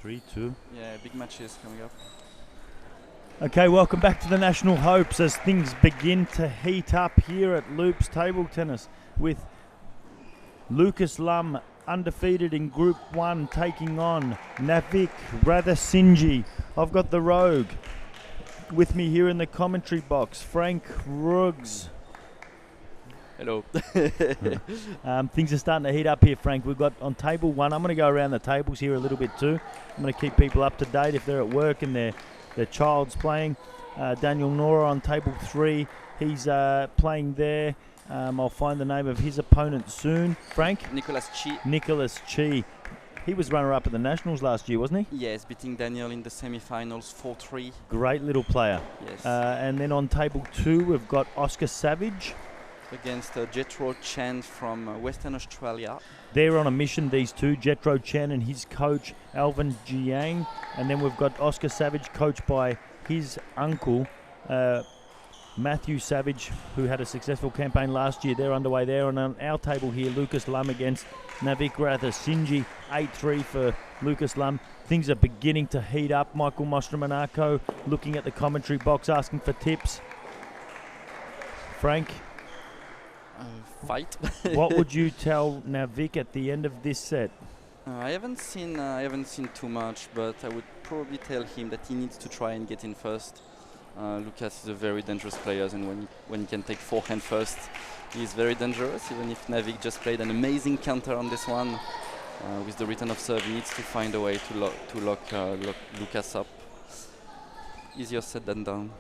3-2. Yeah, big matches coming up. Okay, welcome back to the National Hopes as things begin to heat up here at Loops Table Tennis with Lucas Lum undefeated in Group 1 taking on Nabik Rathinasinghe. I've got the Rogue with me here in the commentary box, Frank Ruggs. Hello. Things are starting to heat up here, Frank. We've got on table 1, I'm going to go around the tables here a little bit too. I'm going to keep people up to date if they're at work and their child's playing. Daniel Nora on table 3, he's playing there. I'll find the name of his opponent soon. Frank? Nicholas Chi. Nicholas Chi. He was runner-up at the Nationals last year, wasn't he? Yes, beating Daniel in the semi-finals 4-3. Great little player. Yes. And then on table 2, we've got Oscar Savage. Against Jethro Chen from Western Australia. They're on a mission, these two, Jethro Chen and his coach, Alvin Jiang. And then we've got Oscar Savage, coached by his uncle, Matthew Savage, who had a successful campaign last year. They're underway there. And on our table here, Lucas Lum against Nabik Rathinasinghe, 8-3 for Lucas Lum. Things are beginning to heat up. Michael Mostromonako looking at the commentary box, asking for tips. Frank? Fight. What would you tell Nabik at the end of this set? I haven't seen too much, but I would probably tell him that he needs to try and get in first. Lucas is a very dangerous player, and when he can take forehand first, he's very dangerous. Even if Nabik just played an amazing counter on this one, with the return of serve, he needs to find a way to lock Lucas up. Easier said than done.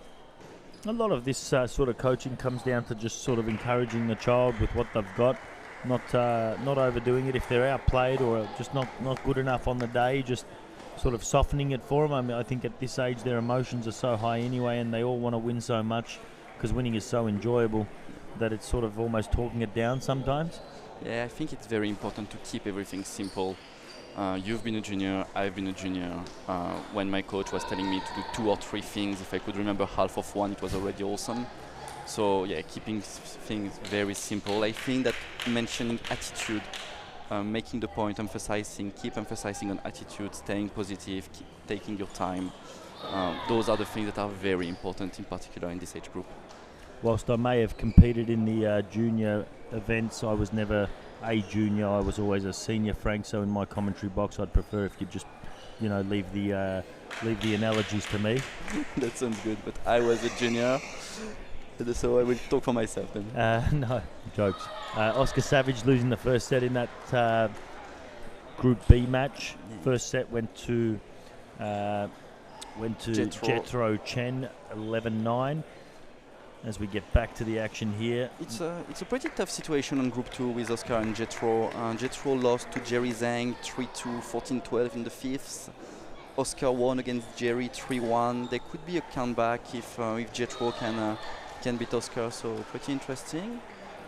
A lot of this sort of coaching comes down to just sort of encouraging the child with what they've got, not overdoing it if they're outplayed or just not good enough on the day, just sort of softening it for them. I mean, I think at this age their emotions are so high anyway, and they all want to win so much because winning is so enjoyable that it's sort of almost talking it down sometimes. Yeah, I think it's very important to keep everything simple. You've been a junior, I've been a junior. When my coach was telling me to do 2 or 3 things, if I could remember half of one, it was already awesome. So yeah, keeping things very simple. I think that mentioning attitude, making the point, keep emphasizing on attitude, staying positive, keep taking your time. Those are the things that are very important, in particular in this age group. Whilst I may have competed in the junior events, I was never a junior. I was always a senior, Frank. So in my commentary box, I'd prefer if you just, leave the analogies to me. That sounds good. But I was a junior, so I will talk for myself then. No jokes. Oscar Savage losing the first set in that Group B match. First set went to Jethro Chen, 11-9. As we get back to the action here. It's a pretty tough situation on Group 2 with Oscar and Jethro. Jethro lost to Jerry Zhang 3-2, 14-12 in the fifths. Oscar won against Jerry 3-1. There could be a comeback if Jethro can beat Oscar, so pretty interesting.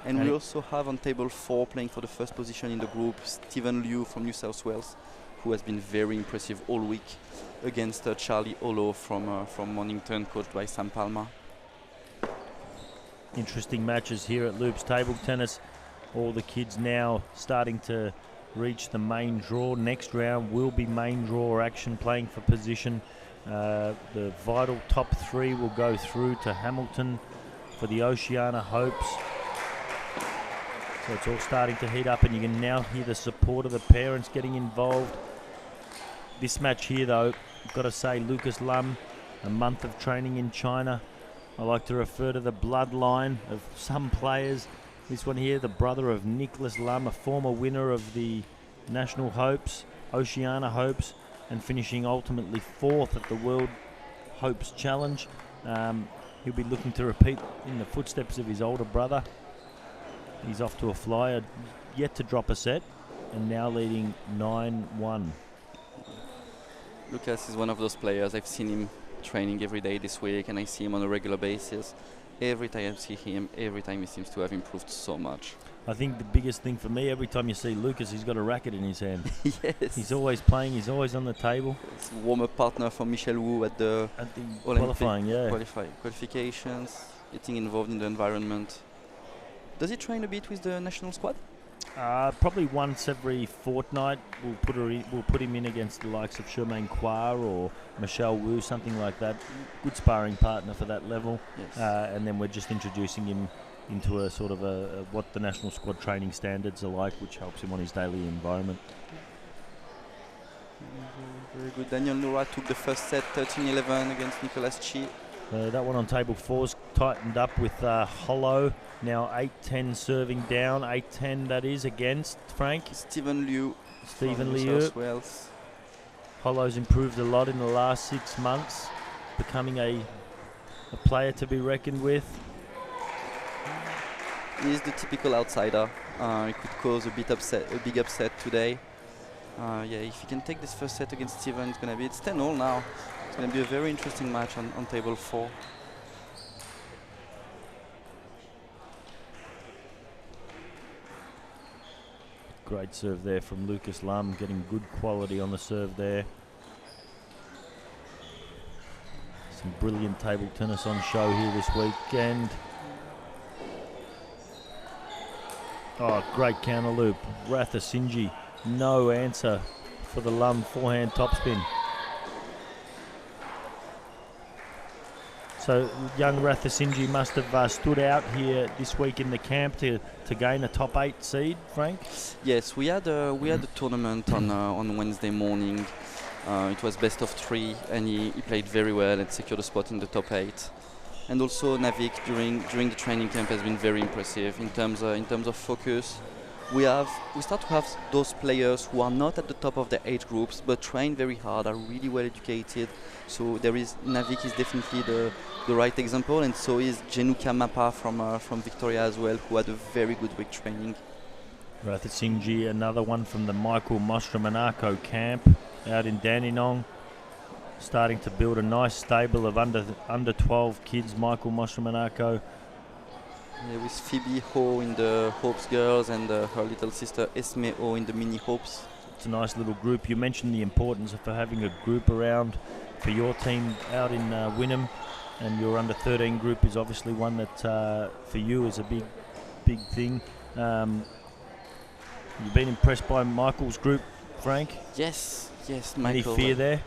And we also have on table 4 playing for the first position in the group, Stephen Liu from New South Wales, who has been very impressive all week against Charlie Olo from Mornington, coached by Sam Palmer. Interesting matches here at Loops Table Tennis. All the kids now starting to reach the main draw. Next round will be main draw action, playing for position. The vital top 3 will go through to Hamilton for the Oceania Hopes. So it's all starting to heat up, and you can now hear the support of the parents getting involved. This match here though, I've got to say, Lucas Lum, a month of training in China. I like to refer to the bloodline of some players. This one here, the brother of Nicholas Lum, a former winner of the National Hopes, Oceania Hopes, and finishing ultimately 4th at the World Hopes Challenge. He'll be looking to repeat in the footsteps of his older brother. He's off to a flyer, yet to drop a set, and now leading 9-1. Lucas is one of those players. I've seen him training every day this week, and I see him on a regular basis. Every time I see him, every time he seems to have improved so much. I think the biggest thing for me, every time you see Lucas, he's got a racket in his hand. Yes. He's always playing, he's always on the table. It's a warm-up partner for Michel Wu at the qualifying, qualifications, getting involved in the environment. Does he train a bit with the national squad? Probably once every fortnight, we'll put him in against the likes of Charmaine Kwa or Michelle Wu, something like that. Good sparring partner for that level. Yes. And then we're just introducing him into a sort of a what the national squad training standards are like, which helps him on his daily environment. Very good. Daniel Noura took the first set 13-11 against Nicolas Chi. That one on table 4's tightened up with Hollow. Now 8-10 serving down. 8-10 that is against Frank. Stephen Liu. Wales. Hollow's improved a lot in the last 6 months, becoming a player to be reckoned with. He is the typical outsider. He could cause a big upset today. If he can take this first set against Steven, it's 10-all now. It's going to be a very interesting match on table 4. Great serve there from Lucas Lum, getting good quality on the serve there. Some brilliant table tennis on show here this weekend. Oh, great counter loop. Rathinasinghe, no answer for the Lum forehand topspin. So young Rathinasinghe must have stood out here this week in the camp to gain a top 8 seed, Frank? Yes, we had a tournament on Wednesday morning. It was best of 3, and he played very well and secured a spot in the top 8. And also Nabik during the training camp has been very impressive in terms of focus. We start to have those players who are not at the top of their age groups but train very hard, are really well educated. So Nabik is definitely the right example, and so is Jenuka Mapa from Victoria as well, who had a very good week training. Rathinasinghe, another one from the Michael Mostromanako camp out in Dandenong, starting to build a nice stable of under 12 kids. Michael Mostromanako. Yeah, with Phoebe Ho in the Hopes Girls and her little sister Esme Ho in the Mini Hopes. It's a nice little group. You mentioned the importance of having a group around for your team out in Wynnum, and your under 13 group is obviously one that for you is a big thing. You've been impressed by Michael's group, Frank? Yes, Michael. Any fear there?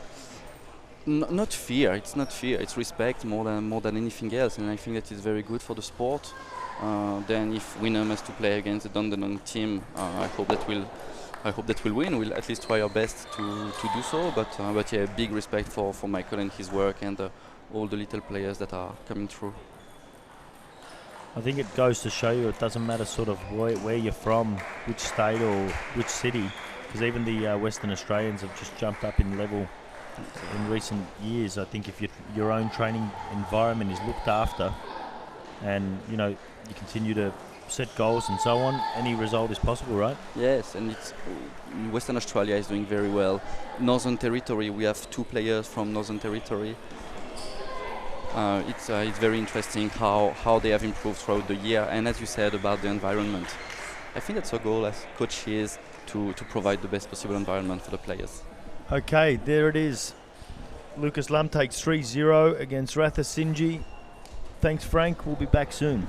Not fear. It's not fear. It's respect more than anything else, and I think that is very good for the sport. Then if Wynnum has to play against the Dandenong team, I hope that we'll win. We'll at least try our best to do so. But yeah, big respect for Michael and his work, and all the little players that are coming through. I think it goes to show you it doesn't matter sort of where you're from, which state or which city, because even the Western Australians have just jumped up in level in recent years. I think if your own training environment is looked after, and you continue to set goals and so on, any result is possible, right? Yes, and Western Australia is doing very well. Northern Territory, we have 2 players from Northern Territory. It's very interesting how they have improved throughout the year, and as you said about the environment, I think that's our goal as coaches, to provide the best possible environment for the players. Okay, there it is. Lucas Lum takes 3-0 against Rathinasinghe. Thanks, Frank. We'll be back soon.